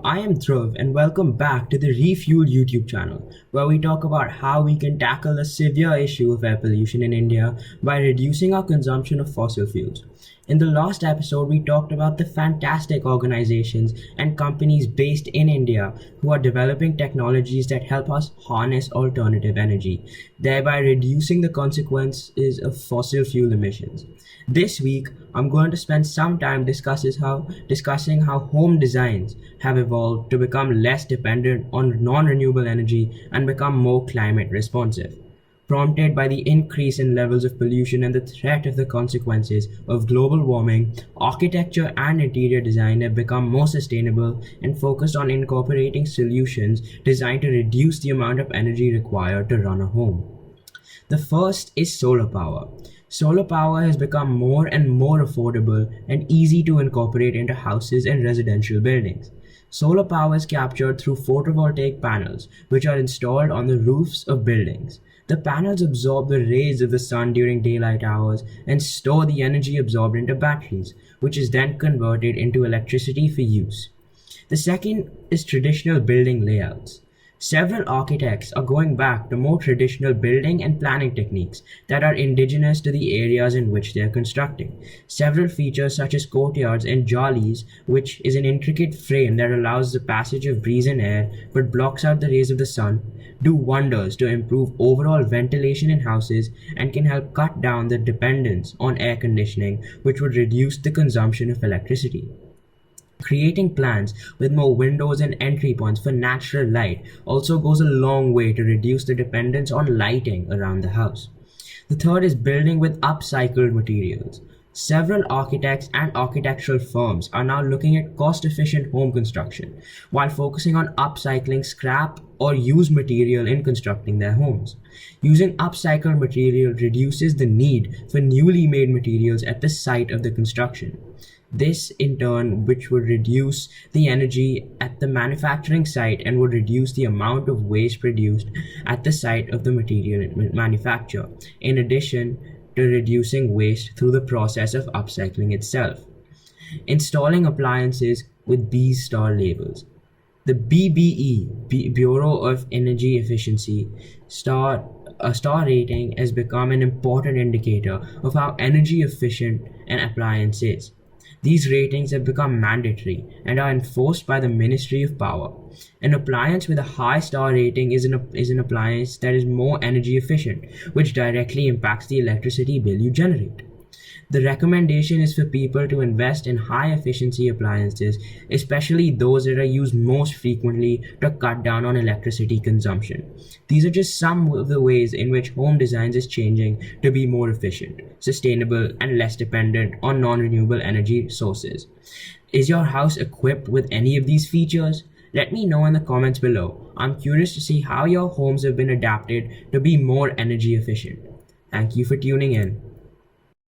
I am Dhruv and welcome back to the ReFuel YouTube channel, where we talk about how we can tackle the severe issue of air pollution in India by reducing our consumption of fossil fuels. In the last episode, we talked about the fantastic organizations and companies based in India who are developing technologies that help us harness alternative energy, thereby reducing the consequences of fossil fuel emissions. This week, I'm going to spend some time discussing how home designs have evolved to become less dependent on non-renewable energy and become more climate responsive. Prompted by the increase in levels of pollution and the threat of the consequences of global warming, architecture and interior design have become more sustainable and focused on incorporating solutions designed to reduce the amount of energy required to run a home. The first is solar power. Solar power has become more and more affordable and easy to incorporate into houses and residential buildings. Solar power is captured through photovoltaic panels, which are installed on the roofs of buildings. The panels absorb the rays of the sun during daylight hours and store the energy absorbed into batteries, which is then converted into electricity for use. The second is traditional building layouts. Several architects are going back to more traditional building and planning techniques that are indigenous to the areas in which they are constructing. Several features such as courtyards and jalis, which is an intricate frame that allows the passage of breeze and air but blocks out the rays of the sun, do wonders to improve overall ventilation in houses and can help cut down the dependence on air conditioning, which would reduce the consumption of electricity. Creating plans with more windows and entry points for natural light also goes a long way to reduce the dependence on lighting around the house. The third is building with upcycled materials. Several architects and architectural firms are now looking at cost-efficient home construction while focusing on upcycling scrap or used material in constructing their homes. Using upcycled material reduces the need for newly made materials at the site of the construction. This, in turn, which would reduce the energy at the manufacturing site and would reduce the amount of waste produced at the site of the material manufacture, in addition to reducing waste through the process of upcycling itself. Installing appliances with B star labels. The BBE, Bureau of Energy Efficiency, a star rating has become an important indicator of how energy efficient an appliance is. These ratings have become mandatory and are enforced by the Ministry of Power. An appliance with a high star rating is an appliance that is more energy efficient, which directly impacts the electricity bill you generate. The recommendation is for people to invest in high efficiency appliances, especially those that are used most frequently to cut down on electricity consumption. These are just some of the ways in which home designs is changing to be more efficient, sustainable, and less dependent on non-renewable energy sources. Is your house equipped with any of these features? Let me know in the comments below. I'm curious to see how your homes have been adapted to be more energy efficient. Thank you for tuning in.